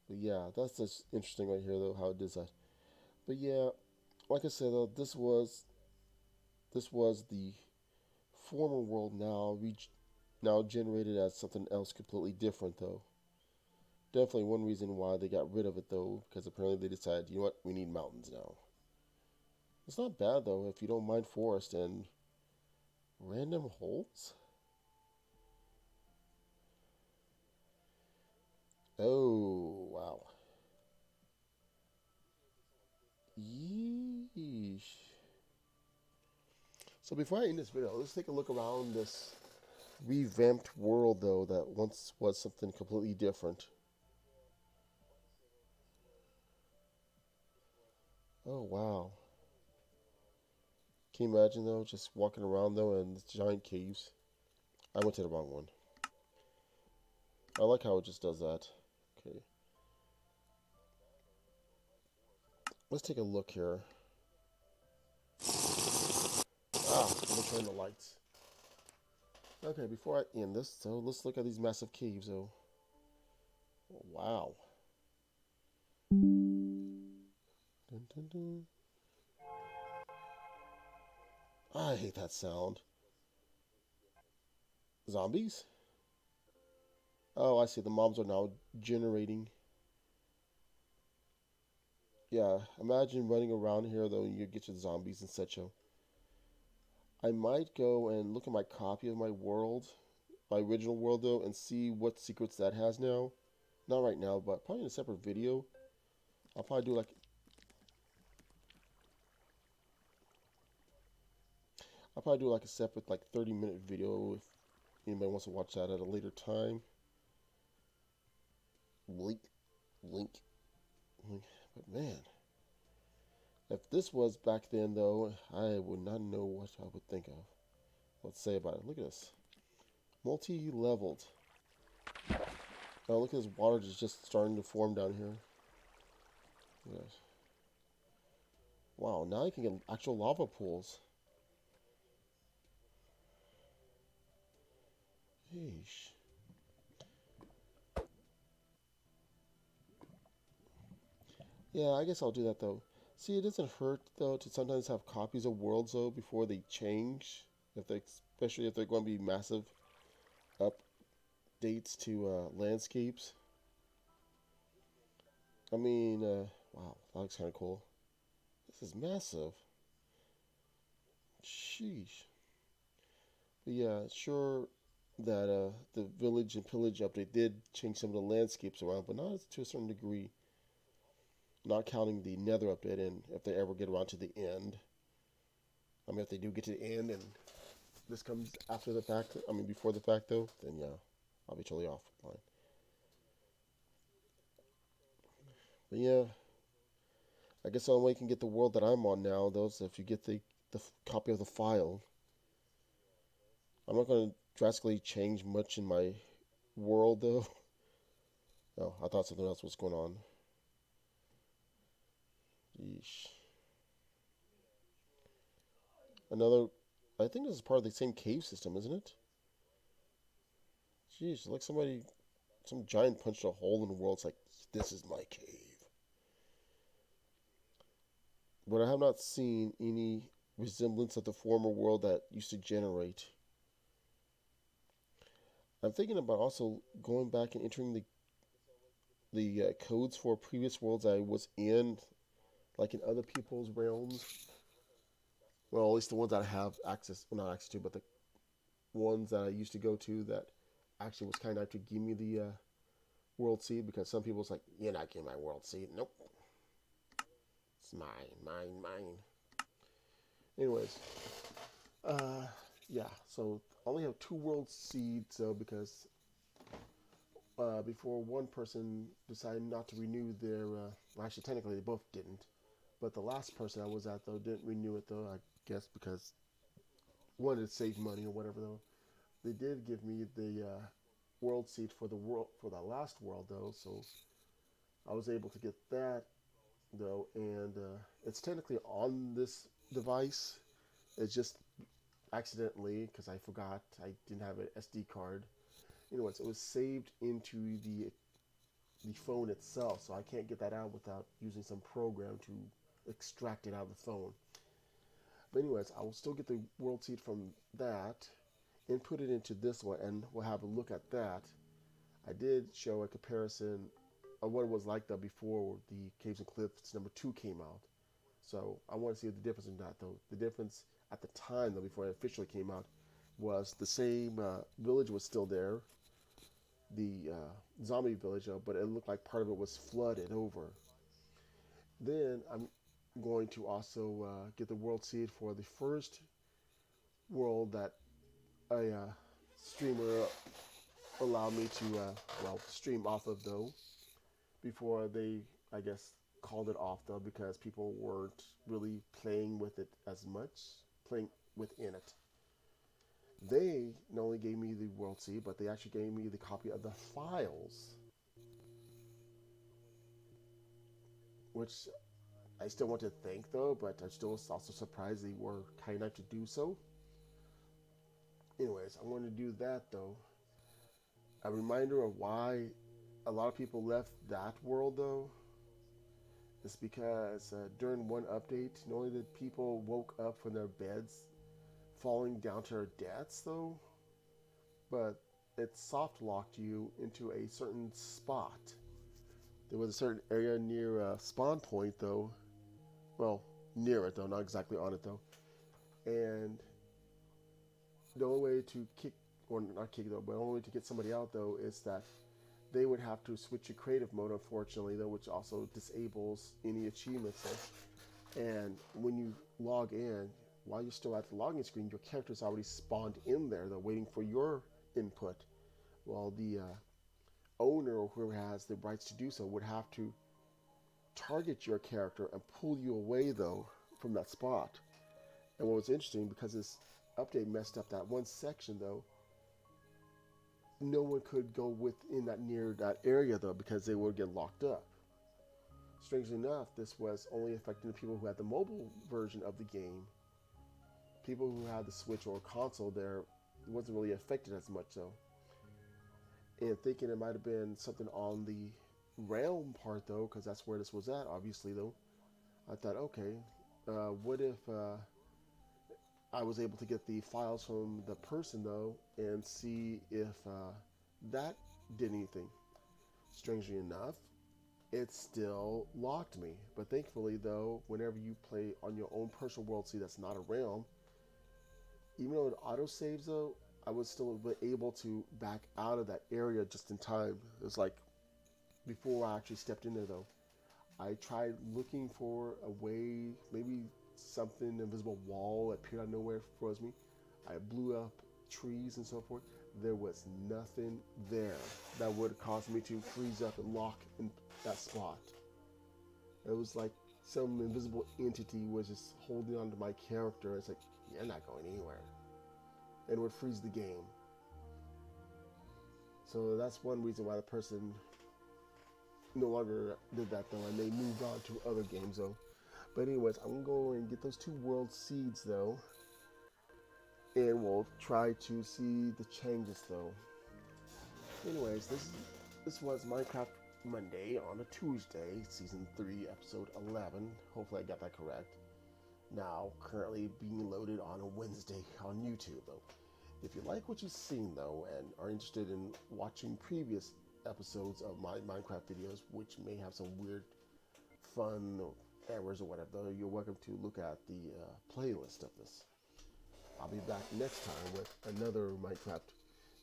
But yeah, that's just interesting right here though how it does that. But yeah, like I said though, this was the former world now generated as something else completely different though. Definitely one reason why they got rid of it though, because apparently they decided, you know what, we need mountains now. It's not bad though if you don't mind forest and random holes. Oh wow. Yeesh. So before I end this video, let's take a look around this revamped world though that once was something completely different. Oh wow. Can you imagine though, just walking around though in giant caves? I went to the wrong one. I like how it just does that. Okay, let's take a look here. Let me turn the lights. Okay, before I end this, so let's look at these massive caves though. Oh, wow. Dun, dun, dun. I hate that sound. Zombies? Oh, I see. The mobs are now generating. Yeah, imagine running around here though, and you get your zombies and such. I might go and look at my copy of my world, my original world though, and see what secrets that has now. Not right now, but probably in a separate video. I'll probably do like a separate like 30-minute video if anybody wants to watch that at a later time. Link, link, link. But man, if this was back then though, I would not know what I would think of. Let's say about it. Look at this, multi-leveled. Oh, look at this water just starting to form down here. Yes. Wow, now you can get actual lava pools. Yeesh. Yeah, I guess I'll do that though. See, it doesn't hurt though to sometimes have copies of worlds though before they change. If they, especially if they're going to be massive updates to landscapes. I mean, wow, that looks kind of cool. This is massive. Sheesh. But yeah, sure that the village and pillage update did change some of the landscapes around, but not to a certain degree. Not counting the Nether update, and if they ever get around to the end. I mean, if they do get to the end and this comes after the fact, I mean, before the fact though, then yeah, I'll be totally off. Fine. But yeah, I guess the only way you can get the world that I'm on now, though, is if you get the copy of the file. I'm not going to drastically change much in my world, though. Oh, I thought something else was going on. Yeesh. Another. I think this is part of the same cave system, isn't it? Jeez, like some giant punched a hole in the world. It's like, this is my cave. But I have not seen any resemblance of the former world that used to generate. I'm thinking about also going back and entering the codes for previous worlds I was in, like in other people's realms. Well, at least the ones that I have access, well, not access to, but the ones that I used to go to that actually was kind enough to give me world seed because some people's like, you're not getting my world seed. Nope, it's mine, mine, mine. Anyways, uh, yeah. So I only have two world seeds though because before one person decided not to renew their. Well, actually, technically they both didn't. But the last person I was at though didn't renew it though. I guess because wanted to save money or whatever though. They did give me the world seed for the last world though, so I was able to get that though, and it's technically on this device. It's just accidentally because I forgot I didn't have an SD card. Anyways, it was saved into the phone itself, so I can't get that out without using some program to extract it out of the phone. But anyways, I will still get the world seed from that and put it into this one, and we'll have a look at that. I did show a comparison of what it was like though before the Caves and Cliffs number two came out. So I want to see the difference in that though. The difference at the time though, before it officially came out, was the same village was still there, the zombie village, but it looked like part of it was flooded over. Then I'm going to also get the world seed for the first world that a streamer allowed me to stream off of though before they I guess called it off though because people weren't really playing with it as much, playing within it. They not only gave me the world seed, but they actually gave me the copy of the files, which I still want to thank though, but I still was also surprised they were kind enough to do so. Anyways, I'm going to do that though. A reminder of why a lot of people left that world though is because during one update, not only did people woke up from their beds falling down to their deaths though, but it soft locked you into a certain spot. There was a certain area near spawn point though, well, near it though, not exactly on it though, and the only way to kick, or not kick though, but the only way to get somebody out though is that they would have to switch to creative mode, unfortunately, though, which also disables any achievements. And when you log in, while you're still at the login screen, your character's already spawned in there, though, waiting for your input. While the owner or whoever has the rights to do so would have to target your character and pull you away, though, from that spot. And what was interesting, because this update messed up that one section, though, no one could go within that near that area though because they would get locked up. Strangely enough, this was only affecting the people who had the mobile version of the game. People who had the Switch or console there wasn't really affected as much though. And thinking it might have been something on the realm part though, because that's where this was at, obviously though. I thought, okay, what if I was able to get the files from the person though and see if that did anything. Strangely enough, it still locked me. But thankfully though, whenever you play on your own personal world, see that's not a realm, even though it auto saves though, I was still able to back out of that area just in time. It was like before I actually stepped in there though. I tried looking for a way, maybe something, invisible wall appeared out of nowhere, froze me. I blew up trees and so forth. There was nothing there that would cause me to freeze up and lock in that spot. It was like some invisible entity was just holding on to my character. It's like, you're not going anywhere. And it would freeze the game. So that's one reason why the person no longer did that though, and they moved on to other games though. But anyways, I'm going to get those two world seeds though, and we'll try to see the changes though. Anyways, this was Minecraft Monday on a Tuesday, Season 3, Episode 11. Hopefully I got that correct. Now, currently being loaded on a Wednesday on YouTube though. If you like what you've seen though, and are interested in watching previous episodes of my Minecraft videos, which may have some weird, fun, or errors or whatever, though, you're welcome to look at the playlist of this. I'll be back next time with another Minecraft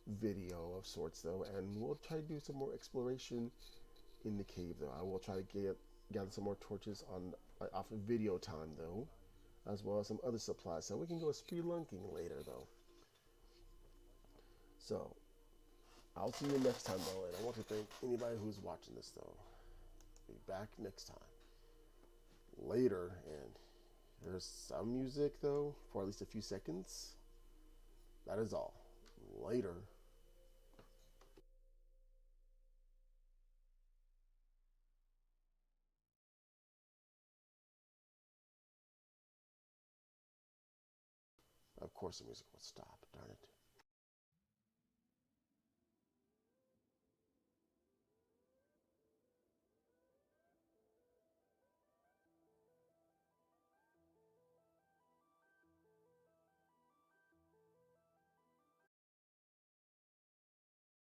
video of sorts though, and we'll try to do some more exploration in the cave though. I will try to gather some more torches on off of video time though, as well as some other supplies, so we can go spelunking later though. So I'll see you next time though, and I want to thank anybody who's watching this though. Be back next time. Later, and there's some music though for at least a few seconds. That is all. Later. Of course the music will stop, darn it.